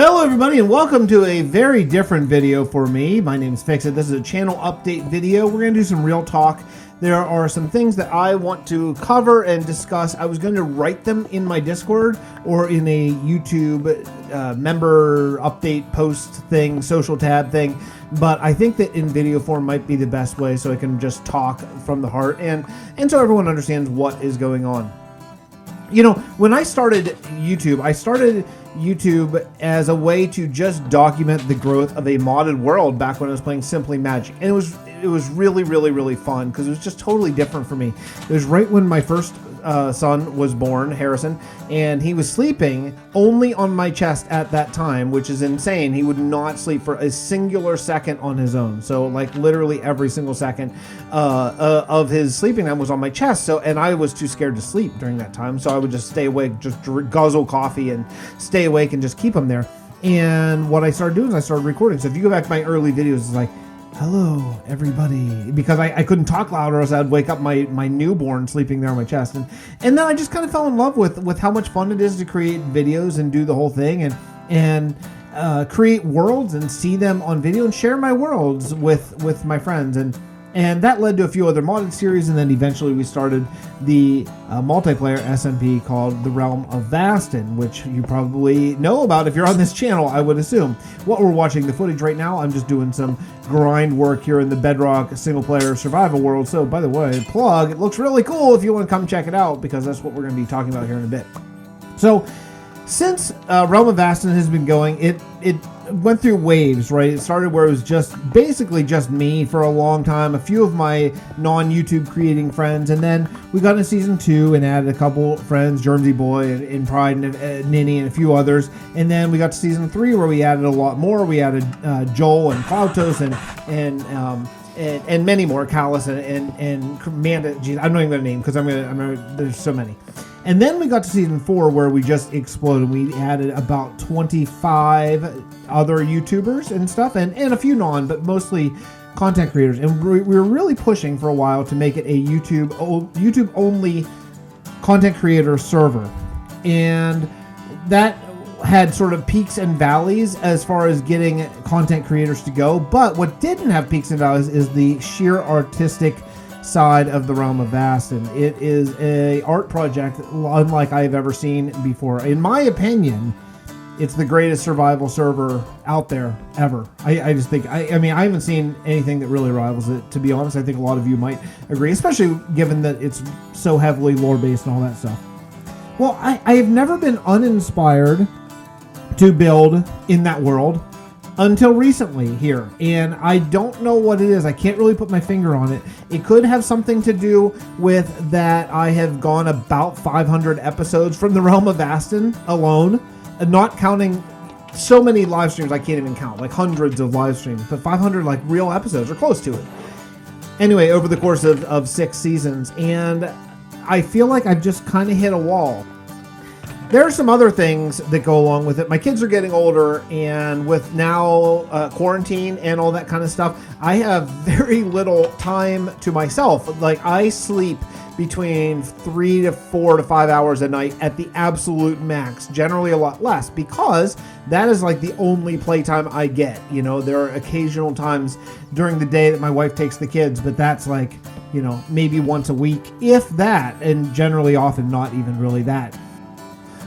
Hello everybody and welcome to a very different video for me. My name is Fixxitt. This is a channel update video. We're going to do some real talk. There are some things that I want to cover and discuss. I was going to write them in my Discord or in a YouTube member update post thing, social tab thing, but I think that in video form might be the best way so I can just talk from the heart and so everyone understands what is going on. You know, when I started YouTube as a way to just document the growth of a modded world back when I was playing Simply Magic. And it was really fun because it was just totally different for me. It was right when my first son was born, Harrison, and he was sleeping only on my chest at that time, which is insane. He would not sleep for a singular second on his own. So like literally every single second of his sleeping time was on my chest. So, and I was too scared to sleep during that time. So I would just stay awake, just guzzle coffee and stay awake and just keep him there. And what I started doing is I started recording. So if you go back to my early videos, it's like, hello everybody, because I couldn't talk loud or else I'd wake up my newborn sleeping there on my chest, and then I just kind of fell in love with how much fun it is to create videos and do the whole thing and create worlds and see them on video and share my worlds with my friends, and that led to a few other modded series, and then eventually we started the multiplayer SMP called the Realm of Vasten, which you probably know about if you're on this channel, I would assume. What we're watching the footage right now, I'm just doing some grind work here in the Bedrock single-player survival world. So, by the way, plug, it looks really cool if you want to come check it out, because that's what we're going to be talking about here in a bit. So, since Realm of Vasten has been going, it went through waves, right? It started where it was basically just me for a long time, a few of my non-YouTube creating friends, and then we got into season 2 and added a couple friends, Germsy Boy and Pride and Ninny and a few others, and then we got to season 3 where we added a lot more. We added Joel and Cloudtos and many more, Callus and Amanda. Geez, I'm not even gonna name because there's so many. And then we got to season 4 where we just exploded. We added about 25 other YouTubers and stuff, and a few but mostly content creators. And we were really pushing for a while to make it a YouTube only content creator server. And that had sort of peaks and valleys as far as getting content creators to go. But what didn't have peaks and valleys is the sheer artistic side of the Realm of Vasten. It is a art project unlike I've ever seen before. In my opinion, it's the greatest survival server out there ever. I just think, I mean, I haven't seen anything that really rivals it, to be honest. I think a lot of you might agree, especially given that it's so heavily lore-based and all that stuff. Well, I have never been uninspired to build in that world until recently here, and I don't know what it is. I can't really put my finger on it. It could have something to do with that I have gone about 500 episodes from the Realm of Vasten alone, not counting so many live streams I can't even count, like hundreds of live streams, but 500 like real episodes or close to it. Anyway, over the course of 6 seasons, and I feel like I've just kind of hit a wall. There are some other things that go along with it. My kids are getting older, and with now quarantine and all that kind of stuff, I have very little time to myself. Like, I sleep between 3 to 4 to 5 hours a night at the absolute max, generally a lot less, because that is like the only playtime I get. You know, there are occasional times during the day that my wife takes the kids, but that's like, you know, maybe once a week, if that, and generally often not even really that.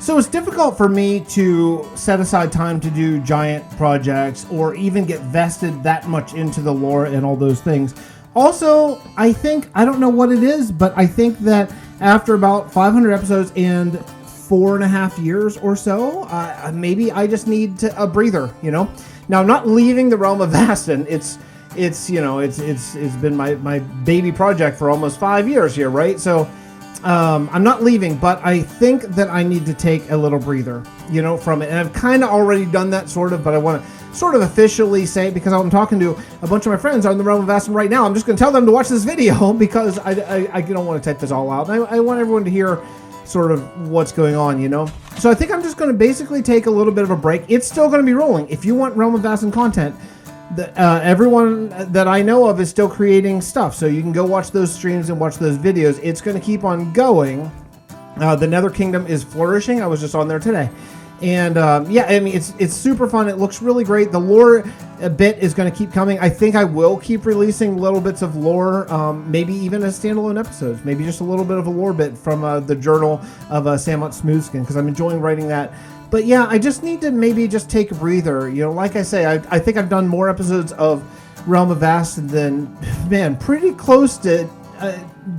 So it's difficult for me to set aside time to do giant projects or even get vested that much into the lore and all those things. Also, I don't know what it is, but I think that after about 500 episodes and 4.5 years or so, maybe I just need a breather, you know? Now, I'm not leaving the Realm of Vasten. It's been my baby project for almost 5 years here, right? So I'm not leaving, but I think that I need to take a little breather, you know, from it. And I've kind of already done that sort of, but I want to sort of officially say, because I'm talking to a bunch of my friends on the Realm of Vasten right now, I'm just going to tell them to watch this video because I don't want to type this all out. And I want everyone to hear sort of what's going on, you know? So I think I'm just going to basically take a little bit of a break. It's still going to be rolling. If you want Realm of Vasten content, everyone that I know of is still creating stuff, so you can go watch those streams and watch those videos. It's going to keep on going. The Nether Kingdom is flourishing. I was just on there today. And yeah, I mean, it's super fun. It looks really great. The lore bit is going to keep coming. I think I will keep releasing little bits of lore, maybe even as standalone episodes. Maybe just a little bit of a lore bit from the journal of Samut Smoothskin, because I'm enjoying writing that. But yeah, I just need to maybe just take a breather. You know, like I say, I think I've done more episodes of Realm of Vasten than, man, pretty close to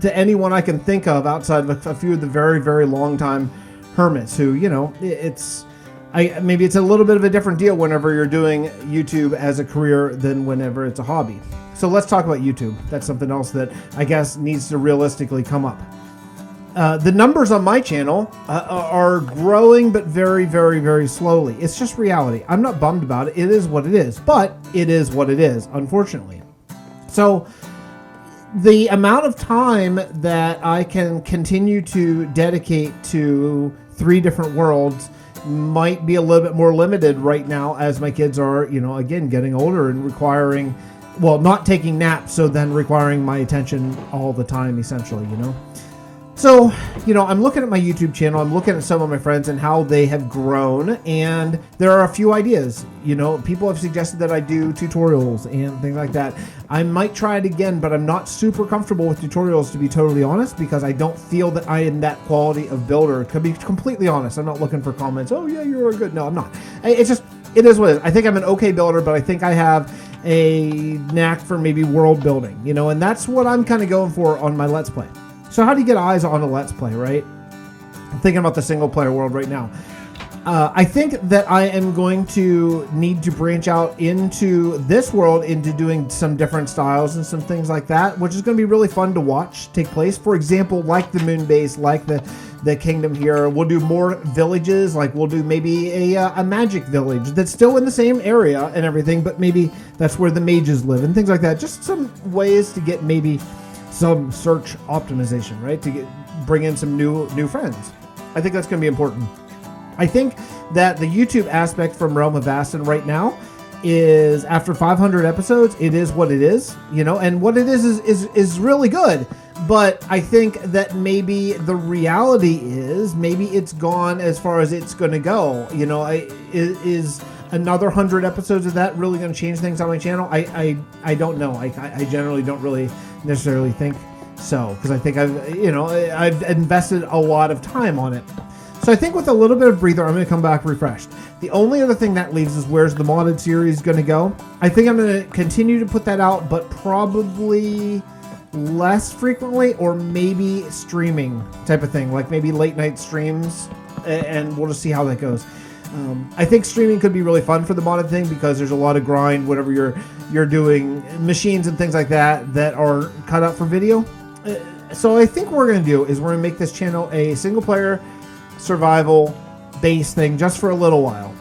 anyone I can think of outside of a few of the very, very long time hermits who, you know, maybe it's a little bit of a different deal whenever you're doing YouTube as a career than whenever it's a hobby. So let's talk about YouTube. That's something else that I guess needs to realistically come up. The numbers on my channel are growing, but very, very, very slowly. It's just reality. I'm not bummed about it. It is what it is, but it is what it is, unfortunately. So the amount of time that I can continue to dedicate to 3 different worlds might be a little bit more limited right now, as my kids are, you know, again, getting older and requiring, well, not taking naps, so then requiring my attention all the time, essentially, you know. So, you know, I'm looking at my YouTube channel, I'm looking at some of my friends and how they have grown, and there are a few ideas. You know, people have suggested that I do tutorials and things like that. I might try it again, but I'm not super comfortable with tutorials, to be totally honest, because I don't feel that I am that quality of builder. To be completely honest, I'm not looking for comments, oh yeah, you're good. No, I'm not. It's just, it is what it is. I think I'm an okay builder, but I think I have a knack for maybe world building, you know, and that's what I'm kind of going for on my Let's Play. So how do you get eyes on a Let's Play, right? I'm thinking about the single player world right now. I think that I am going to need to branch out into this world, into doing some different styles and some things like that, which is going to be really fun to watch take place. For example, like the moon base, like the kingdom here. We'll do more villages, like we'll do maybe a magic village that's still in the same area and everything, but maybe that's where the mages live and things like that. Just some ways to get maybe some search optimization, right? To bring in some new friends. I think that's going to be important. I think that the YouTube aspect from Realm of Vasten right now is, after 500 episodes, it is what it is, you know, and what it is really good. But I think that maybe the reality is maybe it's gone as far as it's going to go. You know, is another 100 episodes of that really going to change things on my channel? I don't know. I generally don't really necessarily think so, because I think I've invested a lot of time on it. So I think with a little bit of breather, I'm going to come back refreshed. The only other thing that leaves is, where's the modded series going to go? I think I'm going to continue to put that out, but probably less frequently, or maybe streaming type of thing, like maybe late night streams, and we'll just see how that goes. I think streaming could be really fun for the modded thing, because there's a lot of grind whenever you're doing machines and things like that are cut out for video. So I think what we're going to do is we're going to make this channel a single player survival base thing just for a little while,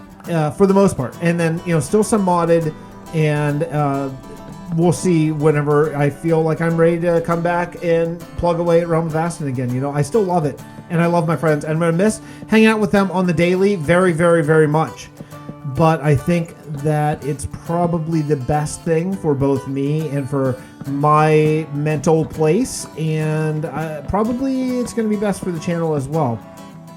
for the most part, and then, you know, still some modded, and we'll see whenever I feel like I'm ready to come back and plug away at Realm of Vasten again. You know, I still love it, and I love my friends, and I'm going to miss hanging out with them on the daily very, very, very much. But I think that it's probably the best thing for both me and for my mental place, and probably it's going to be best for the channel as well,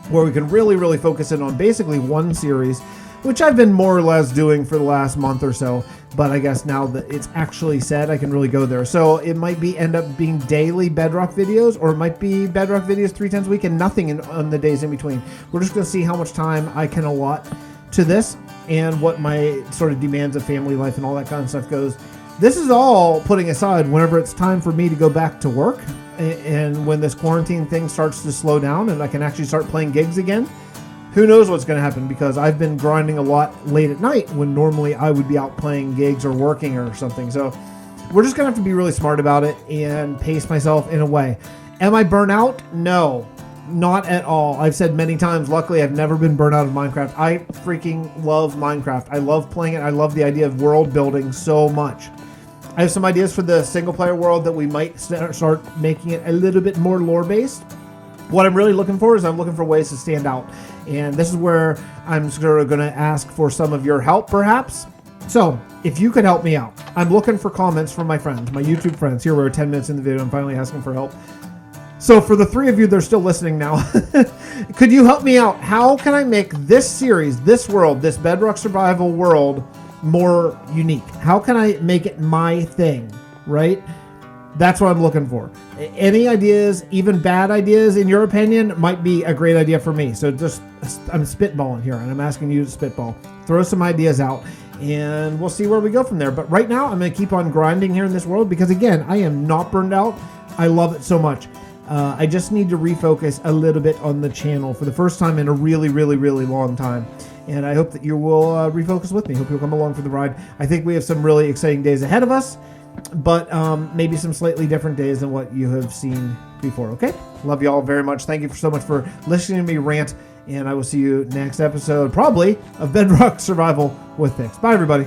where we can really, really focus in on basically one series, which I've been more or less doing for the last month or so, but I guess now that it's actually said, I can really go there. So it might end up being daily Bedrock videos, or it might be Bedrock videos 3 times a week and nothing on the days in between. We're just going to see how much time I can allot to this, and what my sort of demands of family life and all that kind of stuff goes. This is all putting aside whenever it's time for me to go back to work, and when this quarantine thing starts to slow down and I can actually start playing gigs again. Who knows what's going to happen, because I've been grinding a lot late at night when normally I would be out playing gigs or working or something. So we're just going to have to be really smart about it and pace myself in a way. Am I burnt out? No, not at all. I've said many times, luckily I've never been burnt out of Minecraft. I freaking love Minecraft. I love playing it. I love the idea of world building so much. I have some ideas for the single player world that we might start making it a little bit more lore based. What I'm really looking for is I'm looking for ways to stand out. And this is where I'm sort of going to ask for some of your help, perhaps. So if you could help me out, I'm looking for comments from my friends, my YouTube friends. Here we're 10 minutes in the video. I'm finally asking for help. So for the three of you that are still listening now, could you help me out? How can I make this series, this world, this Bedrock Survival world more unique? How can I make it my thing, right? That's what I'm looking for. Any ideas, even bad ideas, in your opinion, might be a great idea for me. So just, I'm spitballing here, and I'm asking you to spitball. Throw some ideas out, and we'll see where we go from there. But right now, I'm going to keep on grinding here in this world because, again, I am not burned out. I love it so much. I just need to refocus a little bit on the channel for the first time in a really, really, really long time. And I hope that you will refocus with me. Hope you'll come along for the ride. I think we have some really exciting days ahead of us, but maybe some slightly different days than what you have seen before, okay? Love you all very much. Thank you so much for listening to me rant, and I will see you next episode, probably, of Bedrock Survival with Fix. Bye, everybody.